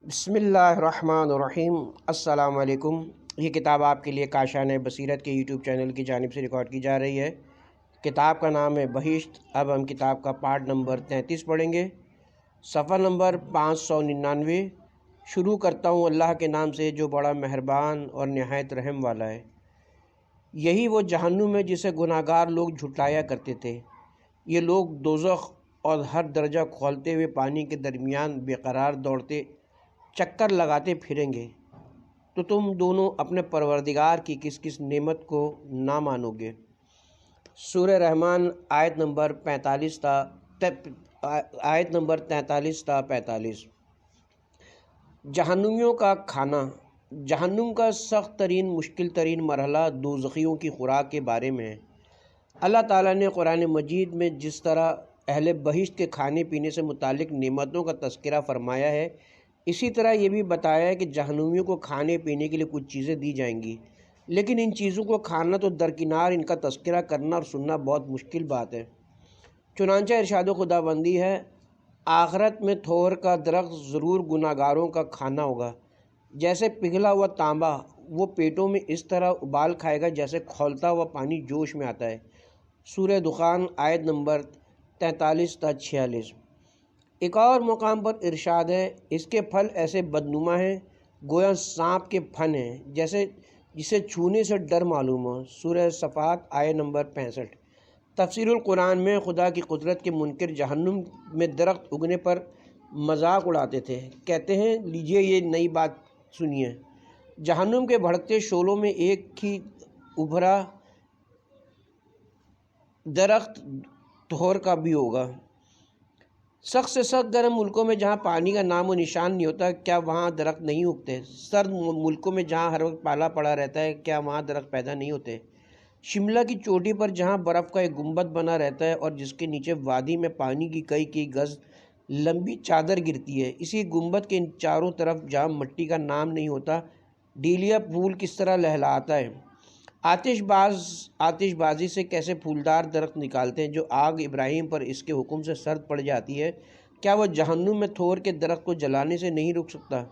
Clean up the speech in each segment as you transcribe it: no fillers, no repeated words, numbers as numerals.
بسم اللہ الرحمن الرحیم۔ السلام علیکم۔ یہ کتاب آپ کے لیے کاشان بصیرت کے یوٹیوب چینل کی جانب سے ریکارڈ کی جا رہی ہے۔ کتاب کا نام ہے بہشت۔ اب ہم کتاب کا پارٹ نمبر 33 پڑھیں گے، صفحہ نمبر 599۔ شروع کرتا ہوں اللہ کے نام سے جو بڑا مہربان اور نہایت رحم والا ہے۔ یہی وہ جہنم ہے جسے گناہ گار لوگ جھٹلایا کرتے تھے۔ یہ لوگ دوزخ اور ہر درجہ کھولتے ہوئے پانی کے درمیان بے قرار دوڑتے چکر لگاتے پھریں گے، تو تم دونوں اپنے پروردگار کی کس کس نعمت کو نہ مانو گے۔ سورہ رحمان آیت نمبر 43 تا 45۔ جہنمیوں کا کھانا۔ جہنم کا سخت ترین مشکل ترین مرحلہ دوزخیوں کی خوراک کے بارے میں ہے۔ اللہ تعالیٰ نے قرآن مجید میں جس طرح اہل بہشت کے کھانے پینے سے متعلق نعمتوں کا تذکرہ فرمایا ہے، اسی طرح یہ بھی بتایا ہے کہ جہنمیوں کو کھانے پینے کے لیے کچھ چیزیں دی جائیں گی، لیکن ان چیزوں کو کھانا تو درکنار ان کا تذکرہ کرنا اور سننا بہت مشکل بات ہے۔ چنانچہ ارشاد خداوندی ہے، آخرت میں تھور کا درخت ضرور گناہ گاروں کا کھانا ہوگا، جیسے پگھلا ہوا تانبا وہ پیٹوں میں اس طرح ابال کھائے گا جیسے کھولتا ہوا پانی جوش میں آتا ہے۔ سورہ دخان آیت نمبر 43 تا 46۔ ایک اور مقام پر ارشاد ہے، اس کے پھل ایسے بدنما ہیں گویا سانپ کے پھن ہیں، جسے چھونے سے ڈر معلوم ہو۔ سورہ صفات آیت نمبر 65۔ تفسیر القرآن میں خدا کی قدرت کے منکر جہنم میں درخت اگنے پر مذاق اڑاتے تھے، کہتے ہیں لیجئے یہ نئی بات سنیے، جہنم کے بھڑکتے شعلوں میں ایک ہی ابھرا درخت تھور کا بھی ہوگا۔ سخت سے سخت گرم ملکوں میں جہاں پانی کا نام و نشان نہیں ہوتا، کیا وہاں درخت نہیں اگتے؟ سرد ملکوں میں جہاں ہر وقت پالا پڑا رہتا ہے، کیا وہاں درخت پیدا نہیں ہوتے؟ شملہ کی چوٹی پر جہاں برف کا ایک گنبد بنا رہتا ہے اور جس کے نیچے وادی میں پانی کی کئی گز لمبی چادر گرتی ہے، اسی گنبد کے چاروں طرف جہاں مٹی کا نام نہیں ہوتا، ڈیلیا پھول کس طرح لہلاتا ہے۔ آتش بازی سے کیسے پھولدار درخت نکالتے ہیں جو آگ ابراہیم پر اس کے حکم سے سرد پڑ جاتی ہے، کیا وہ جہنم میں تھور کے درخت کو جلانے سے نہیں رک سکتا؟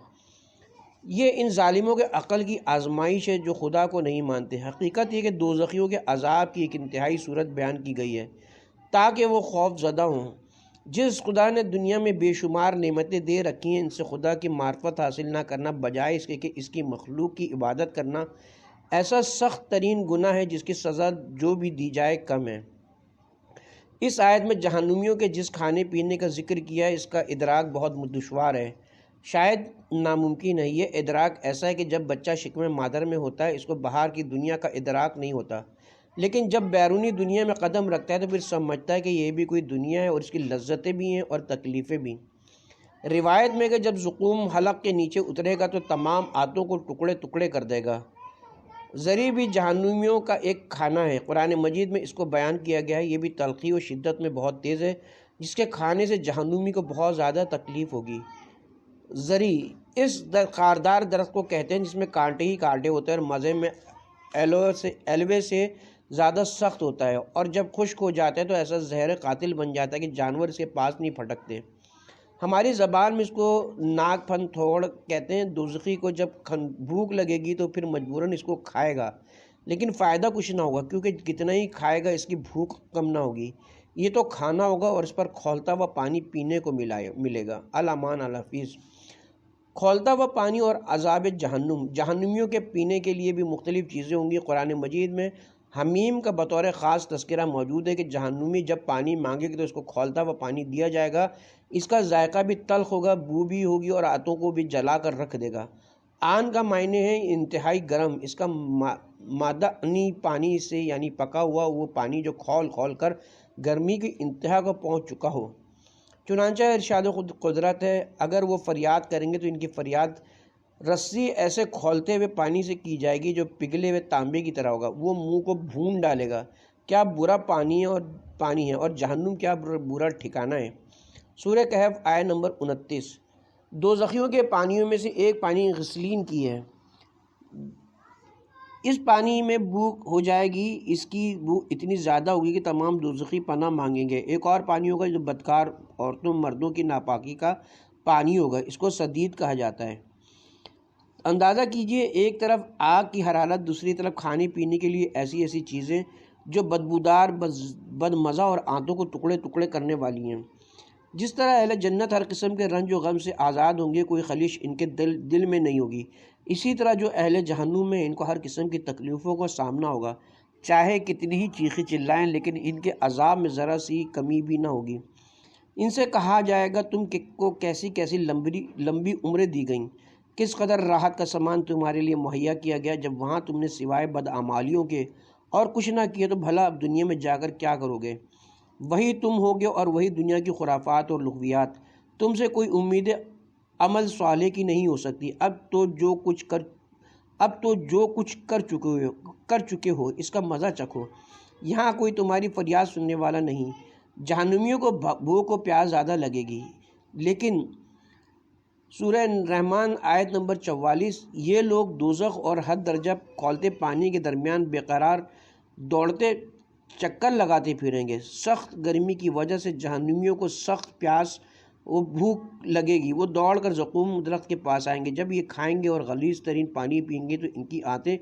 یہ ان ظالموں کے عقل کی آزمائش ہے جو خدا کو نہیں مانتے۔ حقیقت یہ کہ دوزخیوں کے عذاب کی ایک انتہائی صورت بیان کی گئی ہے تاکہ وہ خوف زدہ ہوں۔ جس خدا نے دنیا میں بے شمار نعمتیں دے رکھی ہیں، ان سے خدا کی معرفت حاصل نہ کرنا بجائے اس کے کہ اس کی مخلوق کی عبادت کرنا ایسا سخت ترین گناہ ہے جس کی سزا جو بھی دی جائے کم ہے۔ اس آیت میں جہنمیوں کے جس کھانے پینے کا ذکر کیا ہے، اس کا ادراک بہت دشوار ہے، شاید ناممکن ہے۔ یہ ادراک ایسا ہے کہ جب بچہ شکم مادر میں ہوتا ہے اس کو باہر کی دنیا کا ادراک نہیں ہوتا، لیکن جب بیرونی دنیا میں قدم رکھتا ہے تو پھر سمجھتا ہے کہ یہ بھی کوئی دنیا ہے اور اس کی لذتیں بھی ہیں اور تکلیفیں بھی۔ روایت میں کہ جب زقوم حلق کے نیچے اترے گا تو تمام آتوں کو ٹکڑے ٹکڑے کر دے گا۔ زری بھی جہنمیوں کا ایک کھانا ہے، قرآن مجید میں اس کو بیان کیا گیا ہے۔ یہ بھی تلخی و شدت میں بہت تیز ہے، جس کے کھانے سے جہنمی کو بہت زیادہ تکلیف ہوگی۔ زری اس خاردار درخت کو کہتے ہیں جس میں کانٹے ہی کانٹے ہوتے ہیں اور مزے میں ایلوے سے زیادہ سخت ہوتا ہے، اور جب خشک ہو جاتا ہے تو ایسا زہر قاتل بن جاتا ہے کہ جانور اس کے پاس نہیں پھٹکتے۔ ہماری زبان میں اس کو ناک پھن تھوڑ کہتے ہیں۔ دوزخی کو جب بھوک لگے گی تو پھر مجبوراً اس کو کھائے گا، لیکن فائدہ کچھ نہ ہوگا کیونکہ کتنا ہی کھائے گا اس کی بھوک کم نہ ہوگی۔ یہ تو کھانا ہوگا اور اس پر کھولتا ہوا پانی پینے کو ملے گا۔ الامان الحفیظ۔ کھولتا ہوا پانی اور عذاب جہنم۔ جہنمیوں کے پینے کے لیے بھی مختلف چیزیں ہوں گی۔ قرآن مجید میں حمیم کا بطور خاص تذکرہ موجود ہے کہ جہنمی جب پانی مانگے گا تو اس کو کھولتا ہوا پانی دیا جائے گا۔ اس کا ذائقہ بھی تلخ ہوگا، بو بھی ہوگی اور آنتوں کو بھی جلا کر رکھ دے گا۔ آن کا معنی ہے انتہائی گرم، اس کا مادہ پانی سے یعنی پکا ہوا وہ پانی جو کھول کر گرمی کی انتہا کو پہنچ چکا ہو۔ چنانچہ ارشاد قدرت ہے، اگر وہ فریاد کریں گے تو ان کی فریاد رسی ایسے کھولتے ہوئے پانی سے کی جائے گی جو پگھلے ہوئے تانبے کی طرح ہوگا، وہ منہ کو بھون ڈالے گا۔ کیا برا پانی ہے اور جہنم کیا برا ٹھکانہ ہے۔ سورہ کہف آیت نمبر 29۔ دوزخیوں کے پانیوں میں سے ایک پانی غسلین کی ہے، اس پانی میں بو ہو جائے گی، اس کی بو اتنی زیادہ ہوگی کہ تمام دوزخی پناہ مانگیں گے۔ ایک اور پانی ہوگا جو بدکار عورتوں مردوں کی ناپاکی کا پانی ہوگا، اس کو صدید کہا جاتا ہے۔ اندازہ کیجئے، ایک طرف آگ کی حرارت، دوسری طرف کھانے پینے کے لیے ایسی ایسی چیزیں جو بدبودار، بد مزہ اور آنتوں کو ٹکڑے ٹکڑے کرنے والی ہیں۔ جس طرح اہل جنت ہر قسم کے رنج و غم سے آزاد ہوں گے، کوئی خلش ان کے دل میں نہیں ہوگی، اسی طرح جو اہل جہنم میں ان کو ہر قسم کی تکلیفوں کا سامنا ہوگا، چاہے کتنی ہی چیخیں چلائیں، لیکن ان کے عذاب میں ذرا سی کمی بھی نہ ہوگی۔ ان سے کہا جائے گا، تم کو کیسی کیسی لمبی عمریں دی گئیں، کس قدر راحت کا سامان تمہارے لیے مہیا کیا گیا، جب وہاں تم نے سوائے بدعمالیوں کے اور کچھ نہ کیے، تو بھلا اب دنیا میں جا کر کیا کرو گے؟ وہی تم ہوگے اور وہی دنیا کی خرافات اور لغویات، تم سے کوئی امید عمل صالح کی نہیں ہو سکتی۔ اب تو جو کچھ کر چکے ہو اس کا مزہ چکھو، یہاں کوئی تمہاری فریاد سننے والا نہیں۔ جہنمیوں کو بھوک و پیاس زیادہ لگے گی، لیکن سورہ رحمان آیت نمبر 44، یہ لوگ دوزخ اور حد درجہ کھولتے پانی کے درمیان بے قرار دوڑتے چکر لگاتے پھریں گے۔ سخت گرمی کی وجہ سے جہنمیوں کو سخت پیاس و بھوک لگے گی، وہ دوڑ کر زقوم درخت کے پاس آئیں گے۔ جب یہ کھائیں گے اور غلیظ ترین پانی پئیں گے تو ان کی آنتیں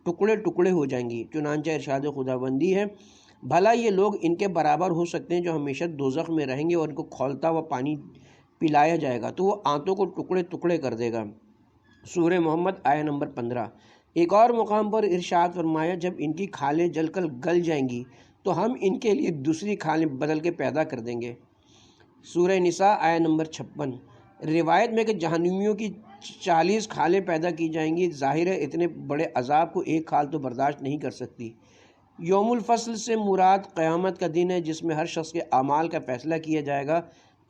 ٹکڑے ٹکڑے ہو جائیں گی۔ چنانچہ ارشاد خداوندی ہے، بھلا یہ لوگ ان کے برابر ہو سکتے ہیں جو ہمیشہ دوزخ میں رہیں گے اور ان کو کھولتا ہوا پانی پلایا جائے گا تو وہ آنتوں کو ٹکڑے ٹکڑے کر دے گا۔ سورہ محمد آیت نمبر 15۔ ایک اور مقام پر ارشاد فرمایا، جب ان کی کھالیں جل کر گل جائیں گی تو ہم ان کے لیے دوسری کھالیں بدل کے پیدا کر دیں گے۔ سورہ نساء آیت نمبر 56۔ روایت میں کہ جہنمیوں کی 40 کھالیں پیدا کی جائیں گی۔ ظاہر ہے اتنے بڑے عذاب کو ایک کھال تو برداشت نہیں کر سکتی۔ یوم الفصل سے مراد قیامت کا دن ہے، جس میں ہر شخص کے اعمال کا فیصلہ کیا جائے گا۔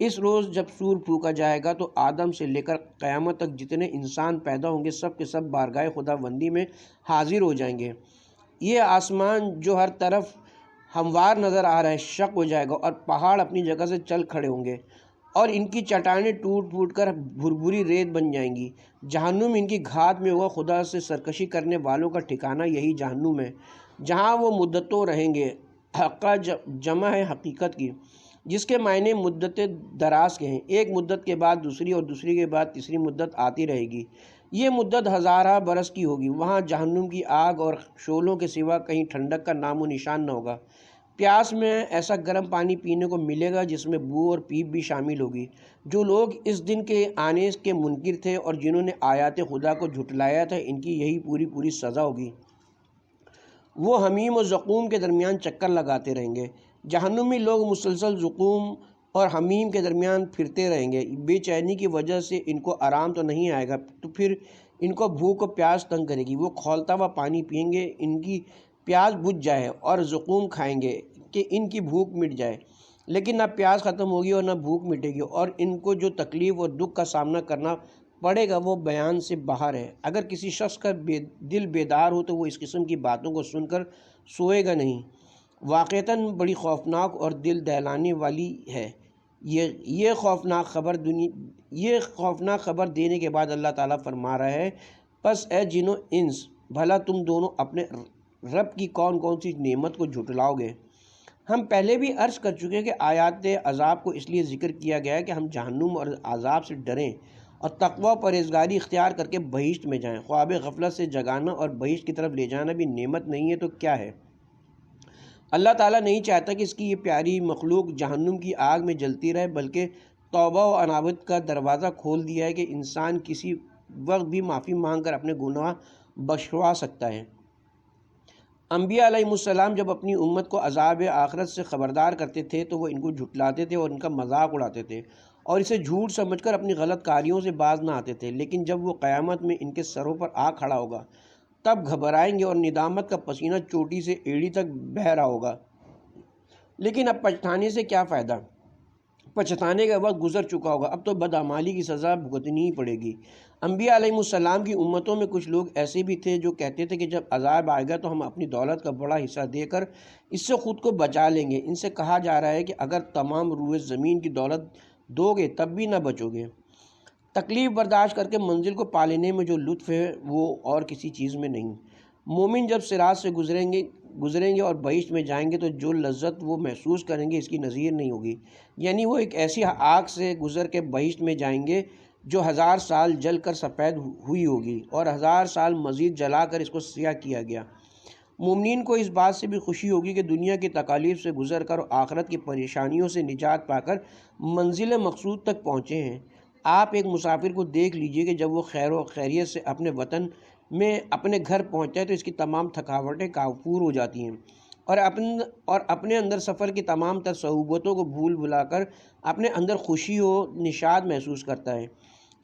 اس روز جب سور پھونکا جائے گا تو آدم سے لے کر قیامت تک جتنے انسان پیدا ہوں گے سب کے سب بارگاہ خداوندی میں حاضر ہو جائیں گے۔ یہ آسمان جو ہر طرف ہموار نظر آ رہا ہے شق ہو جائے گا اور پہاڑ اپنی جگہ سے چل کھڑے ہوں گے اور ان کی چٹانیں ٹوٹ پھوٹ کر بھربھری ریت بن جائیں گی۔ جہنم ان کی گھات میں ہوگا۔ خدا سے سرکشی کرنے والوں کا ٹھکانہ یہی جہنم ہے، جہاں وہ مدتوں رہیں گے۔ حقہ جمع ہے حقیقت کی، جس کے معنی مدت دراز کے ہیں۔ ایک مدت کے بعد دوسری اور دوسری کے بعد تیسری مدت آتی رہے گی۔ یہ مدت ہزارہ برس کی ہوگی۔ وہاں جہنم کی آگ اور شعلوں کے سوا کہیں ٹھنڈک کا نام و نشان نہ ہوگا۔ پیاس میں ایسا گرم پانی پینے کو ملے گا جس میں بو اور پیپ بھی شامل ہوگی۔ جو لوگ اس دن کے آنے کے منکر تھے اور جنہوں نے آیات خدا کو جھٹلایا تھا، ان کی یہی پوری سزا ہوگی۔ وہ حمیم و زقوم کے درمیان چکر لگاتے رہیں گے۔ جہنمی لوگ مسلسل زقوم اور حمیم کے درمیان پھرتے رہیں گے۔ بے چینی کی وجہ سے ان کو آرام تو نہیں آئے گا، تو پھر ان کو بھوک و پیاس تنگ کرے گی۔ وہ کھولتا ہوا پانی پئیں گے، ان کی پیاس بجھ جائے، اور زقوم کھائیں گے کہ ان کی بھوک مٹ جائے، لیکن نہ پیاس ختم ہوگی اور نہ بھوک مٹے گی، اور ان کو جو تکلیف اور دکھ کا سامنا کرنا پڑے گا وہ بیان سے باہر ہے۔ اگر کسی شخص کا دل بیدار ہو تو وہ اس قسم کی باتوں کو سن کر سوئے گا نہیں۔ واقعتاً بڑی خوفناک اور دل دہلانے والی ہے یہ خوفناک خبر دینے کے بعد اللہ تعالیٰ فرما رہا ہے، پس اے جن و انس، بھلا تم دونوں اپنے رب کی کون کون سی نعمت کو جھٹلاؤ گے؟ ہم پہلے بھی عرض کر چکے کہ آیات عذاب کو اس لیے ذکر کیا گیا ہے کہ ہم جہنم اور عذاب سے ڈریں اور تقوی و پرہیزگاری اختیار کر کے بہشت میں جائیں۔ خواب غفلت سے جگانا اور بہشت کی طرف لے جانا بھی نعمت نہیں ہے تو کیا ہے؟ اللہ تعالیٰ نہیں چاہتا کہ اس کی یہ پیاری مخلوق جہنم کی آگ میں جلتی رہے، بلکہ توبہ و انابت کا دروازہ کھول دیا ہے کہ انسان کسی وقت بھی معافی مانگ کر اپنے گناہ بخشوا سکتا ہے۔ انبیاء علیہ السلام جب اپنی امت کو عذاب آخرت سے خبردار کرتے تھے تو وہ ان کو جھٹلاتے تھے اور ان کا مذاق اڑاتے تھے اور اسے جھوٹ سمجھ کر اپنی غلط کاریوں سے باز نہ آتے تھے، لیکن جب وہ قیامت میں ان کے سروں پر آ کھڑا ہوگا تب گھبرائیں گے اور ندامت کا پسینہ چوٹی سے ایڑی تک بہہ رہا ہوگا۔ لیکن اب پچھتانے سے کیا فائدہ؟ پچھتانے کا وقت گزر چکا ہوگا، اب تو بدعمالی کی سزا بھگتنی ہی پڑے گی۔ انبیاء علیہ السلام کی امتوں میں کچھ لوگ ایسے بھی تھے جو کہتے تھے کہ جب عذاب آئے گا تو ہم اپنی دولت کا بڑا حصہ دے کر اس سے خود کو بچا لیں گے۔ ان سے کہا جا رہا ہے کہ اگر تمام روئے زمین کی دولت دو گے تب بھی نہ بچو گے۔ تکلیف برداشت کر کے منزل کو پا لینے میں جو لطف ہے وہ اور کسی چیز میں نہیں۔ مومن جب صراط سے گزریں گے اور بہشت میں جائیں گے تو جو لذت وہ محسوس کریں گے اس کی نظیر نہیں ہوگی۔ یعنی وہ ایک ایسی آگ سے گزر کے بہشت میں جائیں گے جو 1000 سال جل کر سفید ہوئی ہوگی اور 1000 سال مزید جلا کر اس کو سیاہ کیا گیا۔ مومنین کو اس بات سے بھی خوشی ہوگی کہ دنیا کی تکالیف سے گزر کر اور آخرت کی پریشانیوں سے نجات پا کر منزل مقصود تک پہنچے ہیں۔ آپ ایک مسافر کو دیکھ لیجئے کہ جب وہ خیر و خیریت سے اپنے وطن میں اپنے گھر پہنچتا ہے تو اس کی تمام تھکاوٹیں کافور ہو جاتی ہیں اور اپنے اندر سفر کی تمام تر صعوبتوں کو بھول بھلا کر اپنے اندر خوشی و نشاط محسوس کرتا ہے۔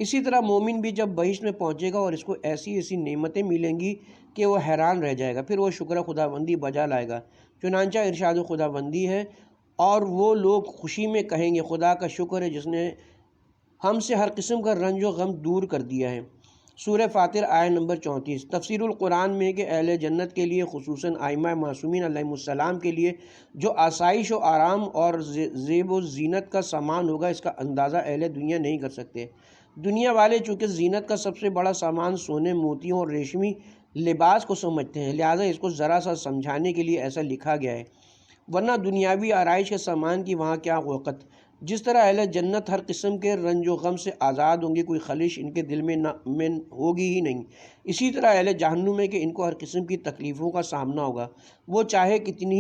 اسی طرح مومن بھی جب بہشت میں پہنچے گا اور اس کو ایسی ایسی نعمتیں ملیں گی کہ وہ حیران رہ جائے گا، پھر وہ شکر خداوندی بجا لائے گا۔ چنانچہ ارشاد خداوندی ہے، اور وہ لوگ خوشی میں کہیں گے خدا کا شکر ہے جس نے ہم سے ہر قسم کا رنج و غم دور کر دیا ہے۔ سورہ فاطر آیت نمبر 34۔ تفسیر القرآن میں کہ اہل جنت کے لیے خصوصاً ائمہ معصومین علیہم السلام کے لیے جو آسائش و آرام اور زیب و زینت کا سامان ہوگا اس کا اندازہ اہل دنیا نہیں کر سکتے۔ دنیا والے چونکہ زینت کا سب سے بڑا سامان سونے، موتیوں اور ریشمی لباس کو سمجھتے ہیں، لہٰذا اس کو ذرا سا سمجھانے کے لیے ایسا لکھا گیا ہے، ورنہ دنیاوی آرائش کے سامان کی وہاں کیا وقت۔ جس طرح اہل جنت ہر قسم کے رنج و غم سے آزاد ہوں گے، کوئی خلش ان کے دل میں ہوگی ہی نہیں، اسی طرح اہل جہنم میں کہ ان کو ہر قسم کی تکلیفوں کا سامنا ہوگا۔ وہ چاہے کتنا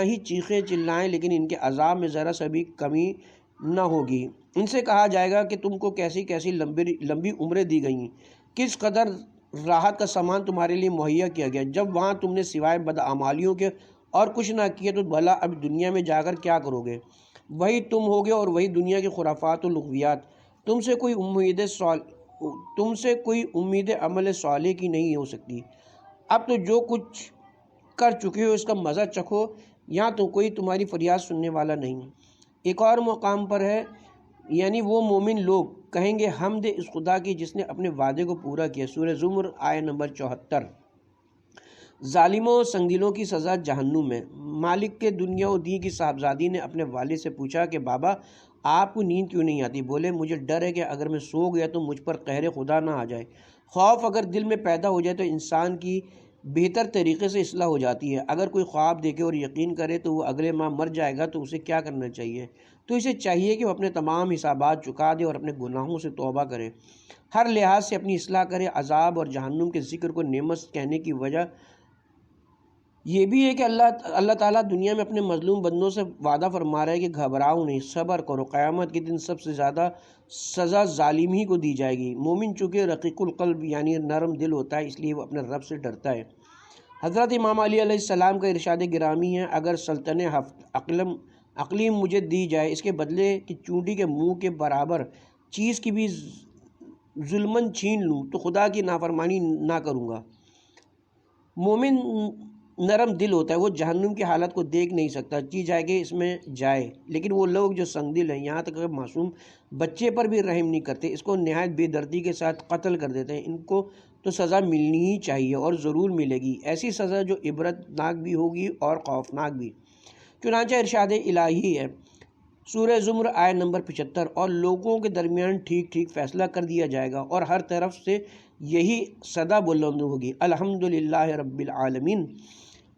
ہی چیخیں چلائیں لیکن ان کے عذاب میں ذرا سا بھی کمی نہ ہوگی۔ ان سے کہا جائے گا کہ تم کو کیسی کیسی لمبی عمریں دی گئیں، کس قدر راحت کا سامان تمہارے لیے مہیا کیا گیا، جب وہاں تم نے سوائے بدعمالیوں کے اور کچھ نہ کیے تو بھلا اب دنیا میں جا کر کیا کرو گے؟ وہی تم ہوگے اور وہی دنیا کی خرافات و لغویات۔ تم سے کوئی امید عمل صالح کی نہیں ہو سکتی۔ اب تو جو کچھ کر چکے ہو اس کا مزہ چکھو، یہاں تو کوئی تمہاری فریاد سننے والا نہیں۔ ایک اور مقام پر ہے، یعنی وہ مومن لوگ کہیں گے حمد اس خدا کی جس نے اپنے وعدے کو پورا کیا۔ سورہ زمر آیت نمبر 74۔ ظالموں و سنگدلوں کی سزا جہنم میں۔ مالک کے دنیا و دین کی صاحبزادی نے اپنے والد سے پوچھا کہ بابا آپ کو نیند کیوں نہیں آتی؟ بولے مجھے ڈر ہے کہ اگر میں سو گیا تو مجھ پر قہر خدا نہ آ جائے۔ خوف اگر دل میں پیدا ہو جائے تو انسان کی بہتر طریقے سے اصلاح ہو جاتی ہے۔ اگر کوئی خواب دیکھے اور یقین کرے تو وہ اگلے ماہ مر جائے گا تو اسے کیا کرنا چاہیے؟ تو اسے چاہیے کہ وہ اپنے تمام حسابات چکا دے اور اپنے گناہوں سے توبہ کرے، ہر لحاظ سے اپنی اصلاح کرے۔ عذاب اور جہنم کے ذکر کو نعمت کہنے کی وجہ یہ بھی ہے کہ اللہ تعالیٰ دنیا میں اپنے مظلوم بندوں سے وعدہ فرما رہا ہے کہ گھبراؤ نہیں، صبر کرو، قیامت کے دن سب سے زیادہ سزا ظالم ہی کو دی جائے گی۔ مومن چونکہ رقیق القلب یعنی نرم دل ہوتا ہے اس لیے وہ اپنے رب سے ڈرتا ہے۔ حضرت امام علی علیہ السلام کا ارشاد گرامی ہے، اگر سلطنت عقلی مجھے دی جائے اس کے بدلے کہ چونٹی کے منہ کے برابر چیز کی بھی ظلمن چھین لوں تو خدا کی نافرمانی نہ کروں گا۔ مومن نرم دل ہوتا ہے، وہ جہنم کی حالت کو دیکھ نہیں سکتا، جی جائے کہ اس میں جائے، لیکن وہ لوگ جو سنگ دل ہیں یہاں تک کہ معصوم بچے پر بھی رحم نہیں کرتے، اس کو نہایت بے دردی کے ساتھ قتل کر دیتے ہیں، ان کو تو سزا ملنی ہی چاہیے اور ضرور ملے گی، ایسی سزا جو عبرت ناک بھی ہوگی اور خوفناک بھی۔ چنانچہ ارشاد الہی ہے، سورہ زمر آیت نمبر 75، اور لوگوں کے درمیان ٹھیک ٹھیک فیصلہ کر دیا جائے گا اور ہر طرف سے یہی صدا بلند ہوگی، الحمدللہ رب العالمین۔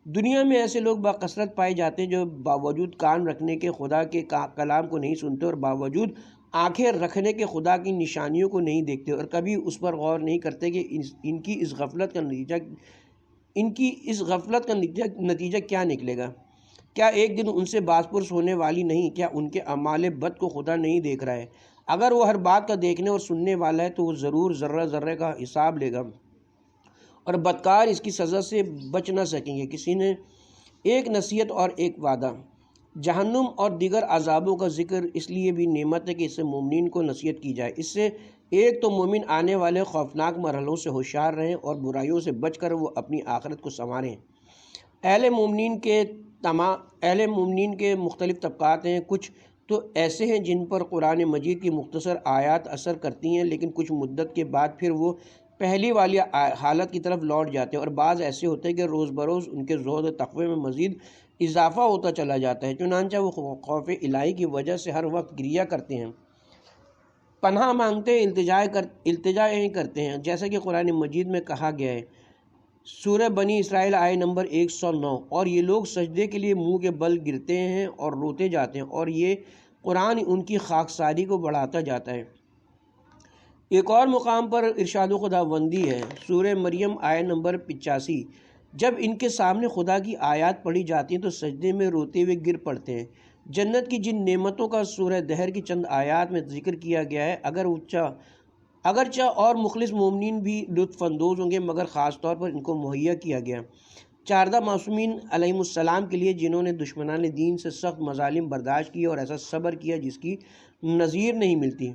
دنیا میں ایسے لوگ بکثرت پائے جاتے ہیں جو باوجود کان رکھنے کے خدا کے کلام کو نہیں سنتے اور باوجود آنکھیں رکھنے کے خدا کی نشانیوں کو نہیں دیکھتے اور کبھی اس پر غور نہیں کرتے کہ ان کی اس غفلت کا نتیجہ کیا نکلے گا۔ کیا ایک دن ان سے باز پرس ہونے والی نہیں؟ کیا ان کے اعمال بد کو خدا نہیں دیکھ رہا ہے؟ اگر وہ ہر بات کا دیکھنے اور سننے والا ہے تو وہ ضرور ذرہ ذرے کا حساب لے گا اور بدکار اس کی سزا سے بچ نہ سکیں گے۔ کسی نے ایک نصیحت اور ایک وعدہ۔ جہنم اور دیگر عذابوں کا ذکر اس لیے بھی نعمت ہے کہ اس سے مومنین کو نصیحت کی جائے۔ اس سے ایک تو مومن آنے والے خوفناک مرحلوں سے ہوشیار رہیں اور برائیوں سے بچ کر وہ اپنی آخرت کو سنواریں۔ اہل مومنین کے مختلف طبقات ہیں، کچھ تو ایسے ہیں جن پر قرآن مجید کی مختصر آیات اثر کرتی ہیں لیکن کچھ مدت کے بعد پھر وہ پہلی والی حالت کی طرف لوٹ جاتے ہیں، اور بعض ایسے ہوتے ہیں کہ روز بروز ان کے زہد و تقوی میں مزید اضافہ ہوتا چلا جاتا ہے، چنانچہ وہ خوف الہی کی وجہ سے ہر وقت گریہ کرتے ہیں، پناہ مانگتے ہیں، التجائیں کرتے ہیں، جیسا کہ قرآن مجید میں کہا گیا ہے، سورہ بنی اسرائیل آیہ نمبر 109۔ اور یہ لوگ سجدے کے لیے منہ کے بل گرتے ہیں اور روتے جاتے ہیں، اور یہ قرآن ان کی خاکساری کو بڑھاتا جاتا ہے۔ ایک اور مقام پر ارشاد خداوندی ہے، سورہ مریم آیہ نمبر 85۔ جب ان کے سامنے خدا کی آیات پڑھی جاتی ہیں تو سجدے میں روتے ہوئے گر پڑتے ہیں۔ جنت کی جن نعمتوں کا سورہ دہر کی چند آیات میں ذکر کیا گیا ہے، اگرچہ اور مخلص مومنین بھی لطف اندوز ہوں گے، مگر خاص طور پر ان کو مہیا کیا گیا 14 معصومین علیہم السلام کے لیے، جنہوں نے دشمنان دین سے سخت مظالم برداشت کیے اور ایسا صبر کیا جس کی نظیر نہیں ملتی۔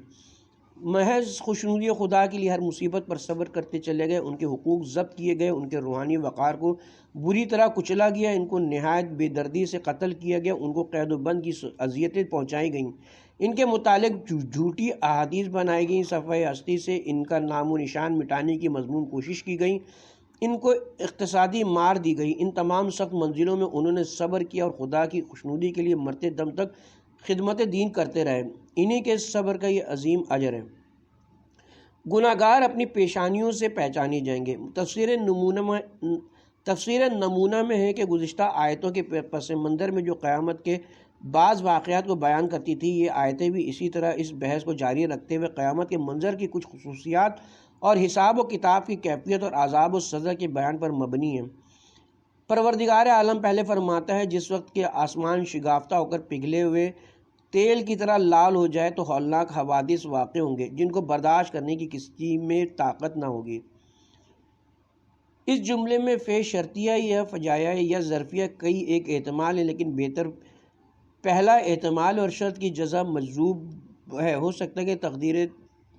محض خوشنودی خدا کے لیے ہر مصیبت پر صبر کرتے چلے گئے، ان کے حقوق ضبط کیے گئے، ان کے روحانی وقار کو بری طرح کچلا گیا، ان کو نہایت بے دردی سے قتل کیا گیا، ان کو قید و بند کی اذیتیں پہنچائی گئیں، ان کے متعلق جھوٹی احادیث بنائی گئیں، صفحہ ہستی سے ان کا نام و نشان مٹانے کی مضمون کوشش کی گئی، ان کو اقتصادی مار دی گئی۔ ان تمام سخت منزلوں میں انہوں نے صبر کیا اور خدا کی خوشنودی کے لیے مرتے دم تک خدمت دین کرتے رہے، انہی کے صبر کا یہ عظیم اجر ہے۔ گناہ گار اپنی پیشانیوں سے پہچانے جائیں گے۔ تفسیر نمونہ میں ہے کہ گزشتہ آیتوں کے پس منظر میں جو قیامت کے بعض واقعات کو بیان کرتی تھی، یہ آیتیں بھی اسی طرح اس بحث کو جاری رکھتے ہوئے قیامت کے منظر کی کچھ خصوصیات اور حساب و کتاب کی کیفیت اور عذاب و سزا کے بیان پر مبنی ہیں۔ پروردگار عالم پہلے فرماتا ہے، جس وقت کہ آسمان شگافتہ ہو کر پگھلے ہوئے تیل کی طرح لال ہو جائے تو ہولناک حوادث واقع ہوں گے جن کو برداشت کرنے کی کسی میں طاقت نہ ہوگی۔ اس جملے میں فے شرطیہ یا فجائیہ یا ظرفیہ کئی ایک احتمال ہے، لیکن بہتر پہلا احتمال اور شرط کی جزا مجذوب ہے۔ ہو سکتا ہے کہ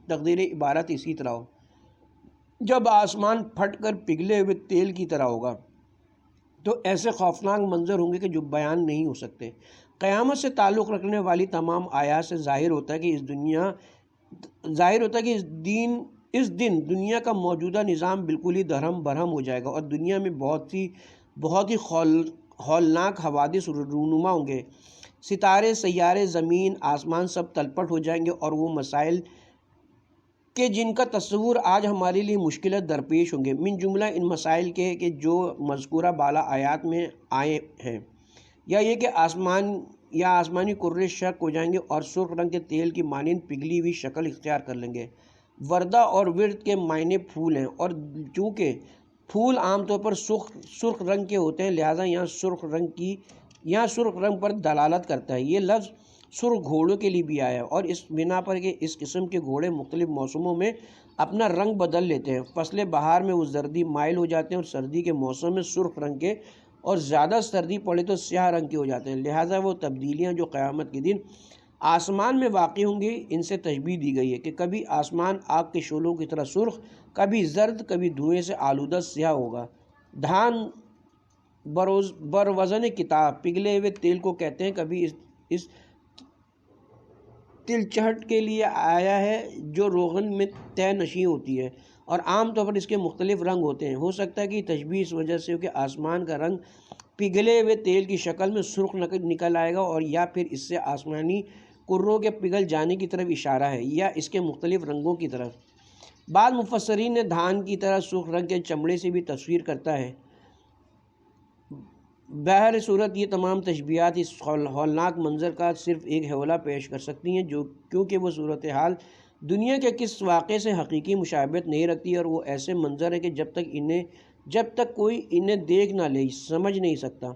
تقدیر عبارت اسی طرح ہو، جب آسمان پھٹ کر پگھلے ہوئے تیل کی طرح ہوگا تو ایسے خوفناک منظر ہوں گے کہ جو بیان نہیں ہو سکتے۔ قیامت سے تعلق رکھنے والی تمام آیات سے ظاہر ہوتا ہے کہ اس دن دنیا کا موجودہ نظام بالکل ہی درہم برہم ہو جائے گا اور دنیا میں بہت ہی ہولناک حوادث رونما ہوں گے۔ ستارے، سیارے، زمین، آسمان سب تلپٹ ہو جائیں گے اور وہ مسائل کہ جن کا تصور آج ہمارے لیے مشکلات درپیش ہوں گے۔ من جملہ ان مسائل کے کہ جو مذکورہ بالا آیات میں آئے ہیں، یا یہ کہ آسمانی کرے شک ہو جائیں گے اور سرخ رنگ کے تیل کی مانند پگھلی ہوئی شکل اختیار کر لیں گے۔ وردہ اور ورد کے معنی پھول ہیں، اور چونکہ پھول عام طور پر سرخ رنگ کے ہوتے ہیں، لہٰذا یہاں سرخ رنگ پر دلالت کرتا ہے۔ یہ لفظ سرخ گھوڑوں کے لیے بھی آیا ہے، اور اس بنا پر کہ اس قسم کے گھوڑے مختلف موسموں میں اپنا رنگ بدل لیتے ہیں۔ فصل بہار میں وہ زردی مائل ہو جاتے ہیں اور سردی کے موسم میں سرخ رنگ کے، اور زیادہ سردی پڑے تو سیاہ رنگ کے ہو جاتے ہیں۔ لہٰذا وہ تبدیلیاں جو قیامت کے دن آسمان میں واقع ہوں گی، ان سے تشبیہ دی گئی ہے کہ کبھی آسمان آگ کے شعلوں کی طرح سرخ، کبھی زرد، کبھی دھوئیں سے آلودہ سیاہ ہوگا۔ دھان بروزن کتاب پگھلے ہوئے تیل کو کہتے ہیں، کبھی اس تلچھٹ کے لیے آیا ہے جو روغن میں طے نشیں ہوتی ہے، اور عام طور پر اس کے مختلف رنگ ہوتے ہیں۔ ہو سکتا ہے کہ تشبیہ اس وجہ سے ہو کہ آسمان کا رنگ پگھلے ہوئے تیل کی شکل میں سرخ نکل آئے گا، اور یا پھر اس سے آسمانی کروں کے پگھل جانے کی طرف اشارہ ہے، یا اس کے مختلف رنگوں کی طرف۔ بعض مفسرین نے دھان کی طرح سرخ رنگ کے چمڑے سے بھی تصویر کرتا ہے۔ بہر صورت یہ تمام تشبیہات اس ہولناک منظر کا صرف ایک حوالہ پیش کر سکتی ہیں، کیونکہ وہ صورتحال دنیا کے کس واقعے سے حقیقی مشابہت نہیں رکھتی، اور وہ ایسے منظر ہیں کہ جب تک کوئی انہیں دیکھ نہ لے سمجھ نہیں سکتا۔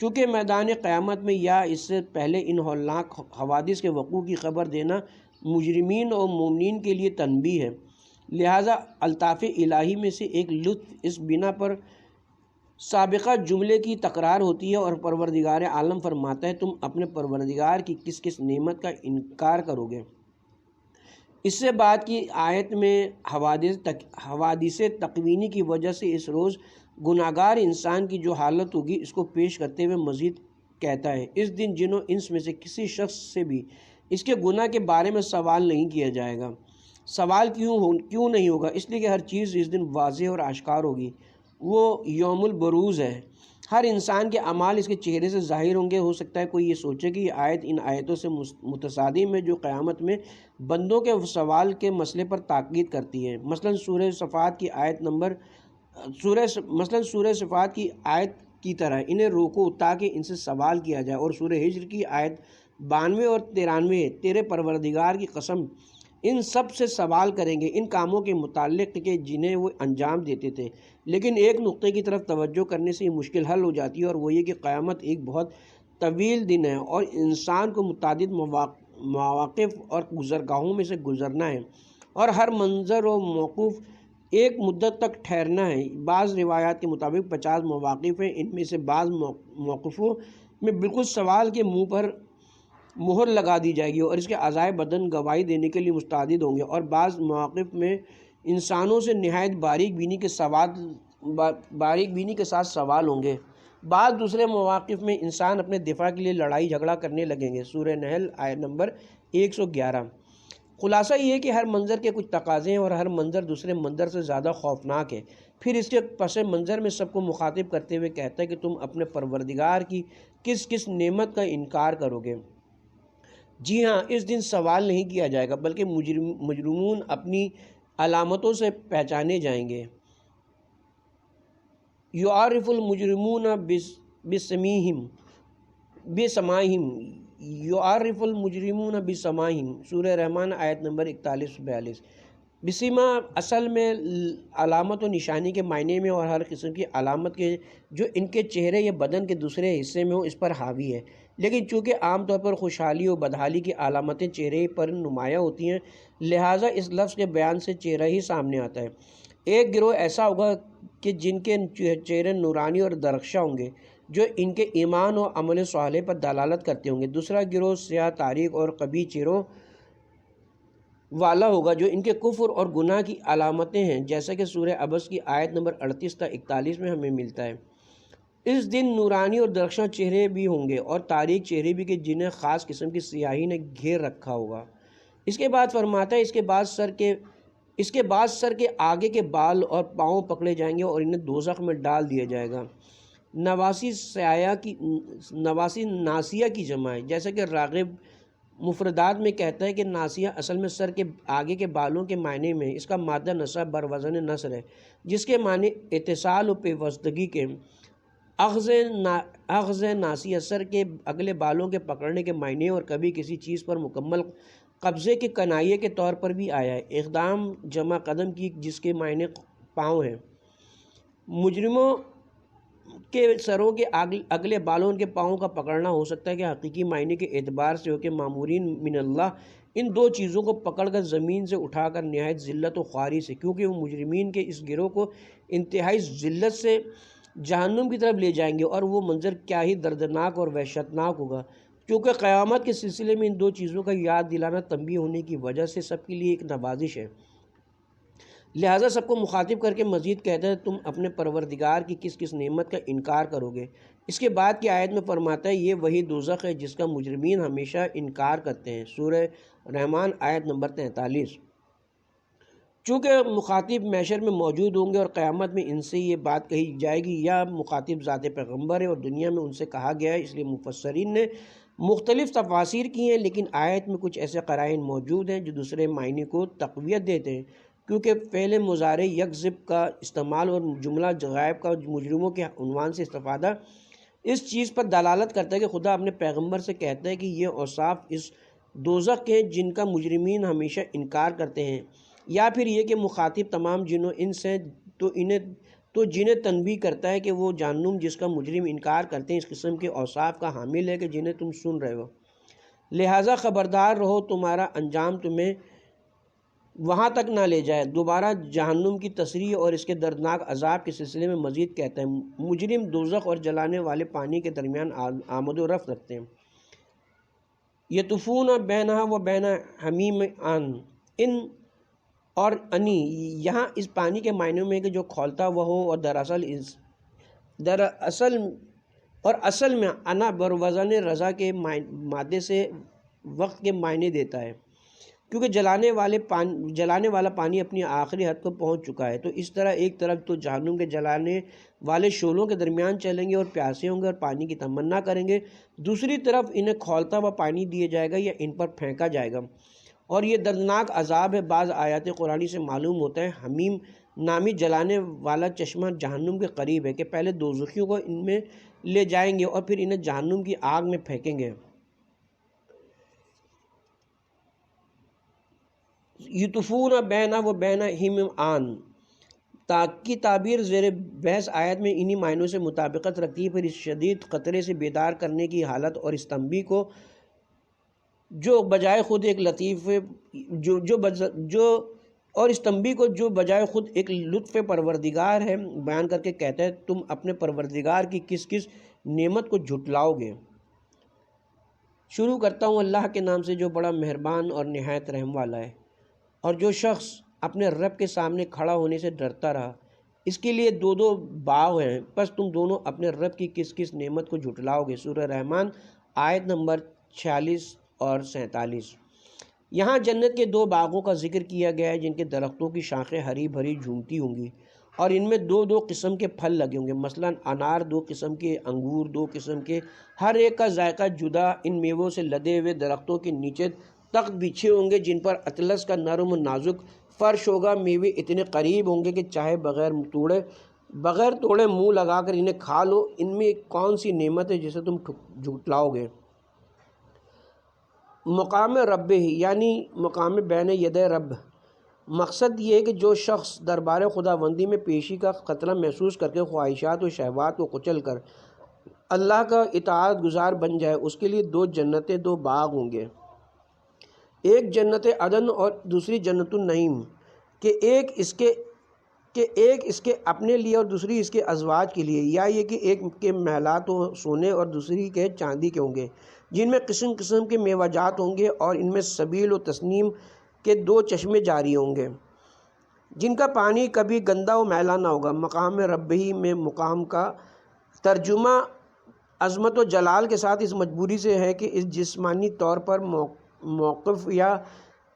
چونکہ میدان قیامت میں یا اس سے پہلے ان ہولناک حوادث کے وقوع کی خبر دینا مجرمین اور مومنین کے لیے تنبیہ ہے، لہٰذا الطاف الہی میں سے ایک لطف اس بنا پر سابقہ جملے کی تکرار ہوتی ہے، اور پروردگار عالم فرماتا ہے، تم اپنے پروردگار کی کس کس نعمت کا انکار کرو گے۔ اس سے بعد کی آیت میں حوادث تکوینی کی وجہ سے اس روز گناہگار انسان کی جو حالت ہوگی اس کو پیش کرتے ہوئے مزید کہتا ہے، اس دن جن و انس میں سے کسی شخص سے بھی اس کے گناہ کے بارے میں سوال نہیں کیا جائے گا۔ سوال کیوں نہیں ہوگا؟ اس لیے کہ ہر چیز اس دن واضح اور آشکار ہوگی۔ وہ یوم البروز ہے، ہر انسان کے اعمال اس کے چہرے سے ظاہر ہوں گے۔ ہو سکتا ہے کوئی یہ سوچے کہ یہ آیت ان آیتوں سے متصادم ہے جو قیامت میں بندوں کے سوال کے مسئلے پر تاکید کرتی ہے۔ مثلا سورہ صفات کی آیت نمبر مثلا سورہ صفات کی آیت کی طرح انہیں روکو تاکہ ان سے سوال کیا جائے، اور سورہ ہجر کی آیت 92 اور 93 تیرے پروردگار کی قسم ان سب سے سوال کریں گے ان کاموں کے متعلق کہ جنہیں وہ انجام دیتے تھے۔ لیکن ایک نقطے کی طرف توجہ کرنے سے یہ مشکل حل ہو جاتی ہے، اور وہ یہ کہ قیامت ایک بہت طویل دن ہے اور انسان کو متعدد مواقف اور گزرگاہوں میں سے گزرنا ہے، اور ہر منظر و موقف ایک مدت تک ٹھہرنا ہے۔ بعض روایات کے مطابق 50 مواقف ہیں، ان میں سے بعض موقفوں میں بالکل سوال کے منہ پر مہر لگا دی جائے گی اور اس کے اعضائے بدن گواہی دینے کے لیے مستعد ہوں گے، اور بعض مواقف میں انسانوں سے نہایت باریک بینی کے ساتھ سوال ہوں گے۔ بعض دوسرے مواقف میں انسان اپنے دفاع کے لیے لڑائی جھگڑا کرنے لگیں گے۔ سورہ نحل آیت نمبر 111۔ خلاصہ یہ ہے کہ ہر منظر کے کچھ تقاضے ہیں اور ہر منظر دوسرے منظر سے زیادہ خوفناک ہے۔ پھر اس کے پس منظر میں سب کو مخاطب کرتے ہوئے کہتا ہے کہ تم اپنے پروردگار کی کس کس نعمت کا انکار کرو گے؟ جی ہاں، اس دن سوال نہیں کیا جائے گا، بلکہ مجرمون اپنی علامتوں سے پہچانے جائیں گے۔ یعرف المجرمون بسمائہم یعرف المجرمون بسمائہم، سورہ رحمان آیت نمبر 41-42۔ بسما اصل میں علامت و نشانی کے معنی میں اور ہر قسم کی علامت کے جو ان کے چہرے یا بدن کے دوسرے حصے میں ہو اس پر حاوی ہے، لیکن چونکہ عام طور پر خوشحالی و بدحالی کی علامتیں چہرے پر نمایاں ہوتی ہیں، لہٰذا اس لفظ کے بیان سے چہرہ ہی سامنے آتا ہے۔ ایک گروہ ایسا ہوگا کہ جن کے چہرے نورانی اور درخشاں ہوں گے، جو ان کے ایمان و عمل صالح پر دلالت کرتے ہوں گے۔ دوسرا گروہ سیاہ تاریک اور قبیح چہروں والا ہوگا، جو ان کے کفر اور گناہ کی علامتیں ہیں، جیسا کہ سورہ عبس کی آیت نمبر 38 تا 41 میں ہمیں ملتا ہے۔ اس دن نورانی اور درخشاں چہرے بھی ہوں گے اور تاریک چہرے بھی، کہ جنہیں خاص قسم کی سیاہی نے گھیر رکھا ہوگا۔ اس کے بعد فرماتا ہے اس کے بعد سر کے آگے کے بال اور پاؤں پکڑے جائیں گے اور انہیں دوزخ میں ڈال دیا جائے گا۔ نواسی ناسیہ کی جمع ہے، جیسا کہ راغب مفردات میں کہتا ہے کہ ناسیہ اصل میں سر کے آگے کے بالوں کے معنی میں، اس کا مادہ نصب بروزن نصر ہے، جس کے معنی اتصال و پیوستگی کے۔ اخذ ناسیہ سر کے اگلے بالوں کے پکڑنے کے معنی اور کبھی کسی چیز پر مکمل قبضے کے کنائیے کے طور پر بھی آیا ہے۔ اقدام جمع قدم کی، جس کے معنی پاؤں ہیں۔ مجرموں کے سروں کے اگلے بالوں ان کے پاؤں کا پکڑنا ہو سکتا ہے کہ حقیقی معنی کے اعتبار سے ہو کہ مامورین من اللہ ان دو چیزوں کو پکڑ کر زمین سے اٹھا کر نہایت ذلت و خواری سے، کیونکہ وہ مجرمین کے اس گروہ کو انتہائی ذلت سے جہنم کی طرف لے جائیں گے، اور وہ منظر کیا ہی دردناک اور وحشتناک ہوگا۔ کیونکہ قیامت کے سلسلے میں ان دو چیزوں کا یاد دلانا تنبیہ ہونے کی وجہ سے سب کے لیے ایک نوازش ہے، لہٰذا سب کو مخاطب کر کے مزید کہتا ہے تم اپنے پروردگار کی کس کس نعمت کا انکار کرو گے؟ اس کے بعد کی آیت میں فرماتا ہے یہ وہی دوزخ ہے جس کا مجرمین ہمیشہ انکار کرتے ہیں۔ سورہ رحمان آیت نمبر 43۔ چونکہ مخاطب محشر میں موجود ہوں گے اور قیامت میں ان سے یہ بات کہی جائے گی، یا مخاطب ذات پیغمبر ہے اور دنیا میں ان سے کہا گیا ہے، اس لیے مفسرین نے مختلف تفاسیر کی ہیں، لیکن آیت میں کچھ ایسے قرائن موجود ہیں جو دوسرے معنی کو تقویت دیتے ہیں، کیونکہ فعل مضارع یکذب کا استعمال اور جملہ غائب کا مجرموں کے عنوان سے استفادہ اس چیز پر دلالت کرتا ہے کہ خدا اپنے پیغمبر سے کہتا ہے کہ یہ اوصاف اس دوزخ کے جن کا مجرمین ہمیشہ انکار کرتے ہیں، یا پھر یہ کہ مخاطب تمام جن و انس ہیں تو جنہیں تنبیہ کرتا ہے کہ وہ جہنم جس کا مجرم انکار کرتے ہیں اس قسم کے اوصاف کا حامل ہے کہ جنہیں تم سن رہے ہو، لہٰذا خبردار رہو تمہارا انجام تمہیں وہاں تک نہ لے جائے۔ دوبارہ جہنم کی تصریح اور اس کے دردناک عذاب کے سلسلے میں مزید کہتا ہے مجرم دوزخ اور جلانے والے پانی کے درمیان آمد و رفت رکھتے ہیں۔ یطوفون بینہا و بین حمیم آن، ان اور انی یہاں اس پانی کے معنی میں کہ جو کھولتا وہ ہو، اور اصل میں انا بروزن رضا کے مادے سے وقت کے معنی دیتا ہے، کیونکہ جلانے والا پانی اپنی آخری حد کو پہنچ چکا ہے۔ تو اس طرح ایک طرف تو جہنم کے جلانے والے شعلوں کے درمیان چلیں گے اور پیاسے ہوں گے اور پانی کی تمنا کریں گے، دوسری طرف انہیں کھولتا ہوا پانی دیا جائے گا یا ان پر پھینکا جائے گا، اور یہ دردناک عذاب ہے۔ بعض آیات قرآنی سے معلوم ہوتا ہے حمیم نامی جلانے والا چشمہ جہنم کے قریب ہے کہ پہلے دوزخیوں کو ان میں لے جائیں گے اور پھر انہیں جہنم کی آگ میں پھینکیں گے۔ یطوفون بینہ و بینہم آن کی تعبیر زیر بحث آیت میں انہی معنوں سے مطابقت رکھتی ہے۔ پھر اس شدید خطرے سے بیدار کرنے کی حالت اور اس تنبیہ کو جو بجائے خود ایک لطیف جو بجائے خود ایک لطف پروردگار ہے بیان کر کے کہتا ہے تم اپنے پروردگار کی کس کس نعمت کو جھٹلاؤ گے۔ شروع کرتا ہوں اللہ کے نام سے جو بڑا مہربان اور نہایت رحم والا ہے۔ اور جو شخص اپنے رب کے سامنے کھڑا ہونے سے ڈرتا رہا اس کے لیے دو دو باغ ہیں، پس تم دونوں اپنے رب کی کس کس نعمت کو جھٹلاؤ گے۔ سورہ رحمان آیت نمبر 46 اور 47۔ یہاں جنت کے دو باغوں کا ذکر کیا گیا ہے جن کے درختوں کی شاخیں ہری بھری جھومتی ہوں گی اور ان میں دو دو قسم کے پھل لگے ہوں گے، مثلا انار دو قسم کے، انگور دو قسم کے، ہر ایک کا ذائقہ جدا۔ ان میووں سے لدے ہوئے درختوں کے نیچے تخت بچھے ہوں گے جن پر اطلس کا نرم و نازک فرش ہوگا۔ میوے اتنے قریب ہوں گے کہ چاہے بغیر توڑے منہ لگا کر انہیں کھا لو۔ ان میں کون سی نعمت ہے جسے تم جھٹلاؤ گے؟ مقام رب ہی یعنی مقام بین ید رب، مقصد یہ ہے کہ جو شخص دربار خداوندی میں پیشی کا خطرہ محسوس کر کے خواہشات و شہوات کو کچل کر اللہ کا اطاعت گزار بن جائے اس کے لیے دو جنتیں، دو باغ ہوں گے، ایک جنت عدن اور دوسری جنت النعیم، کہ ایک اس کے اپنے لیے اور دوسری اس کے ازواج کے لیے، یا یہ کہ ایک کے محلات و سونے اور دوسری کے چاندی کے ہوں گے جن میں قسم قسم کے میوہ جات ہوں گے، اور ان میں سبیل و تسنیم کے دو چشمے جاری ہوں گے جن کا پانی کبھی گندا و میلا نہ ہوگا۔ مقام ربی میں مقام کا ترجمہ عظمت و جلال کے ساتھ اس مجبوری سے ہے کہ اس جسمانی طور پر موقف یا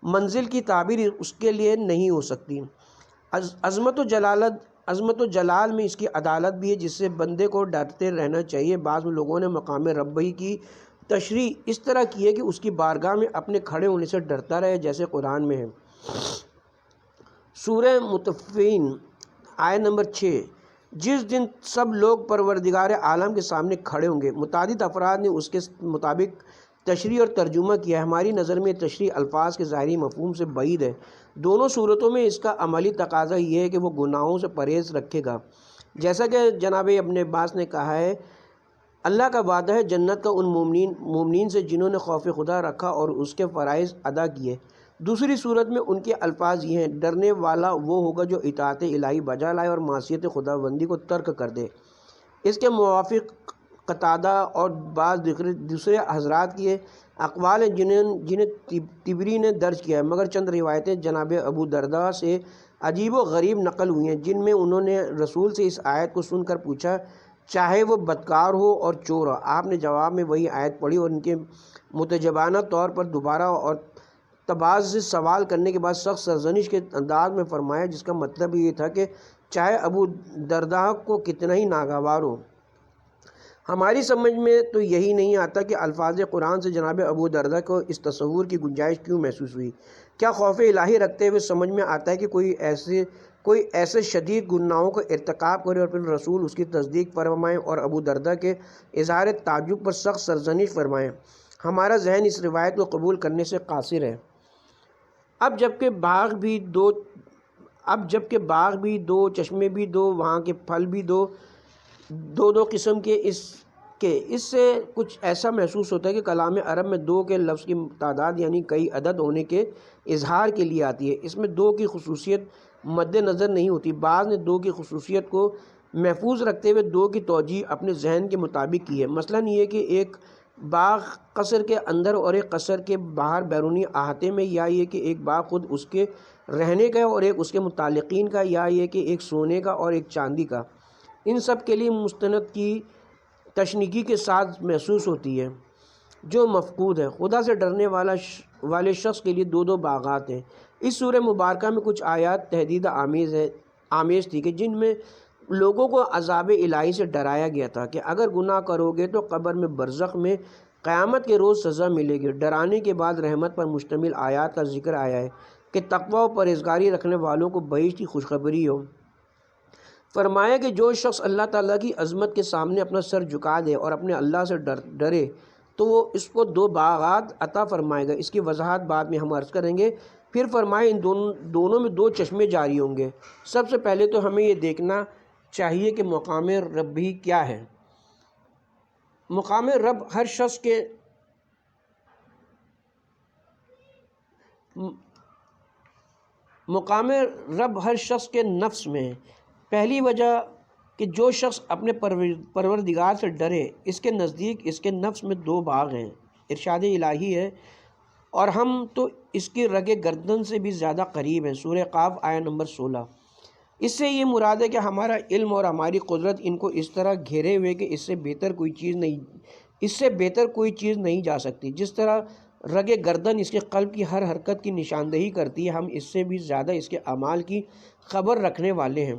منزل کی تعبیر اس کے لیے نہیں ہو سکتی۔ عظمت و جلال میں اس کی عدالت بھی ہے جس سے بندے کو ڈرتے رہنا چاہیے۔ بعض لوگوں نے مقام ربی کی تشریح اس طرح کی ہے کہ اس کی بارگاہ میں اپنے کھڑے ہونے سے ڈرتا رہے، جیسے قرآن میں ہے۔ سورہ مطففین آیت نمبر 6، جس دن سب لوگ پروردگار عالم کے سامنے کھڑے ہوں گے۔ متعدد افراد نے اس کے مطابق تشریح اور ترجمہ کیا ہے۔ ہماری نظر میں تشریح الفاظ کے ظاہری مفہوم سے بعید ہے۔ دونوں صورتوں میں اس کا عملی تقاضا یہ ہے کہ وہ گناہوں سے پرہیز رکھے گا، جیسا کہ جناب ابن عباس نے کہا ہے اللہ کا وعدہ ہے جنت کا ان مومنین سے جنہوں نے خوف خدا رکھا اور اس کے فرائض ادا کیے۔ دوسری صورت میں ان کے الفاظ یہ ہیں، ڈرنے والا وہ ہوگا جو اطاعت الہی بجا لائے اور معصیت خداوندی کو ترک کر دے۔ اس کے موافق قتادہ اور بعض دوسرے حضرات کے اقوال ہیں جنہیں طبری نے درج کیا ہے، مگر چند روایتیں جناب ابو درداء سے عجیب و غریب نقل ہوئی ہیں جن میں انہوں نے رسول سے اس آیت کو سن کر پوچھا چاہے وہ بدکار ہو اور چور ہو۔ آپ نے جواب میں وہی آیت پڑھی اور ان کے متجبانہ طور پر دوبارہ اور تباز سے سوال کرنے کے بعد سخت سرزنش کے انداز میں فرمایا، جس کا مطلب یہ تھا کہ چاہے ابو درداء کو کتنا ہی ناگوار ہو۔ ہماری سمجھ میں تو یہی نہیں آتا کہ الفاظ قرآن سے جناب ابو درداء کو اس تصور کی گنجائش کیوں محسوس ہوئی۔ کیا خوف الہی رکھتے ہوئے سمجھ میں آتا ہے کہ کوئی ایسے شدید گناہوں کو ارتکاب کرے اور پھر رسول اس کی تصدیق فرمائیں اور ابو درداء کے اظہار تعجب پر سخت سرزنش فرمائیں؟ ہمارا ذہن اس روایت کو قبول کرنے سے قاصر ہے۔ اب جب کہ باغ بھی دو، چشمے بھی دو، وہاں کے پھل بھی دو قسم کے، اس سے کچھ ایسا محسوس ہوتا ہے کہ کلام عرب میں دو کے لفظ کی تعداد یعنی کئی عدد ہونے کے اظہار کے لیے آتی ہے۔ اس میں دو کی خصوصیت مد نظر نہیں ہوتی۔ بعض نے دو کی خصوصیت کو محفوظ رکھتے ہوئے دو کی توجیہ اپنے ذہن کے مطابق کی ہے، مثلاً یہ کہ ایک باغ قصر کے اندر اور ایک قصر کے باہر بیرونی احاطے میں، یا یہ کہ ایک باغ خود اس کے رہنے کا اور ایک اس کے متعلقین کا، یا یہ کہ ایک سونے کا اور ایک چاندی کا۔ ان سب کے لیے مستند کی تشنیگی کے ساتھ محسوس ہوتی ہے جو مفقود ہے۔ خدا سے ڈرنے والے شخص کے لیے دو دو باغات ہیں۔ اس سورہ مبارکہ میں کچھ آیات تہدید آمیز تھی کہ جن میں لوگوں کو عذاب الہی سے ڈرایا گیا تھا کہ اگر گناہ کرو گے تو قبر میں برزخ میں قیامت کے روز سزا ملے گی۔ ڈرانے کے بعد رحمت پر مشتمل آیات کا ذکر آیا ہے کہ تقوی و پرہیزگاری رکھنے والوں کو بہشت کی خوشخبری ہو۔ فرمایا کہ جو شخص اللہ تعالیٰ کی عظمت کے سامنے اپنا سر جھکا دے اور اپنے اللہ سے ڈرے تو وہ اس کو 2 باغات عطا فرمائے گا۔ اس کی وضاحت بعد میں ہم عرض کریں گے۔ پھر فرمائے ان دونوں میں 2 چشمے جاری ہوں گے۔ سب سے پہلے تو ہمیں یہ دیکھنا چاہیے کہ مقام ربی کیا ہے۔ مقام رب ہر شخص کے نفس میں ہے۔ پہلی وجہ کہ جو شخص اپنے پروردگار سے ڈرے، اس کے نزدیک اس کے نفس میں 2 باغ ہیں۔ ارشاد الہی ہے اور ہم تو اس کی رگ گردن سے بھی زیادہ قریب ہیں، سورہ قاف آیہ نمبر 16۔ اس سے یہ مراد ہے کہ ہمارا علم اور ہماری قدرت ان کو اس طرح گھیرے ہوئے کہ اس سے بہتر کوئی چیز نہیں جا سکتی۔ جس طرح رگ گردن اس کے قلب کی ہر حرکت کی نشاندہی کرتی ہے، ہم اس سے بھی زیادہ اس کے اعمال کی خبر رکھنے والے ہیں۔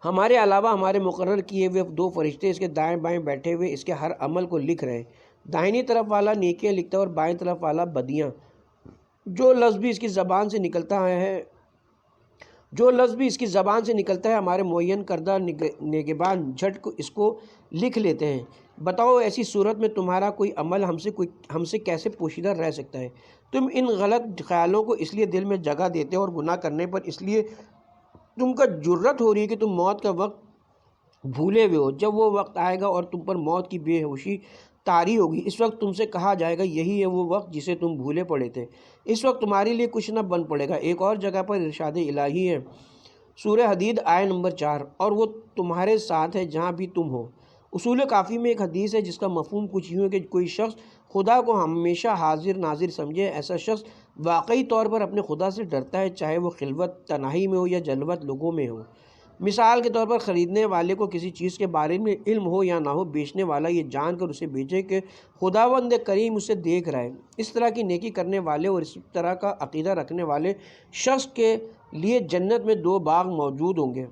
ہمارے علاوہ ہمارے مقرر کیے ہوئے 2 فرشتے اس کے دائیں بائیں بیٹھے ہوئے اس کے ہر عمل کو لکھ رہے ہیں۔ داہنی طرف والا نیکیاں لکھتا ہے اور بائیں طرف والا بدیاں۔ جو لفظ بھی اس کی زبان سے نکلتا ہے ہمارے معین کردہ نگہبان جھٹ کو اس کو لکھ لیتے ہیں۔ بتاؤ ایسی صورت میں تمہارا کوئی عمل ہم سے کیسے پوشیدہ رہ سکتا ہے؟ تم ان غلط خیالوں کو اس لیے دل میں جگہ دیتے اور گناہ کرنے پر اس لیے تم کا جرت ہو رہی ہے کہ تم موت کا وقت بھولے ہوئے ہو۔ جب وہ وقت آئے گا اور تم پر موت کی بے ہوشی طاری ہوگی، اس وقت تم سے کہا جائے گا یہی ہے وہ وقت جسے تم بھولے پڑے تھے۔ اس وقت تمہارے لیے کچھ نہ بن پڑے گا۔ ایک اور جگہ پر ارشاد الہی ہے، سورہ حدید آیہ نمبر 4، اور وہ تمہارے ساتھ ہے جہاں بھی تم ہو۔ اصول کافی میں ایک حدیث ہے جس کا مفہوم کچھ یوں ہے کہ کوئی شخص خدا کو ہمیشہ حاضر ناظر سمجھے، ایسا شخص واقعی طور پر اپنے خدا سے ڈرتا ہے، چاہے وہ خلوت تنہائی میں ہو یا جلوت لوگوں میں ہو۔ مثال کے طور پر خریدنے والے کو کسی چیز کے بارے میں علم ہو یا نہ ہو، بیچنے والا یہ جان کر اسے بیچے کہ خداوند کریم اسے دیکھ رہا ہے۔ اس طرح کی نیکی کرنے والے اور اس طرح کا عقیدہ رکھنے والے شخص کے لیے جنت میں 2 باغ موجود ہوں گے۔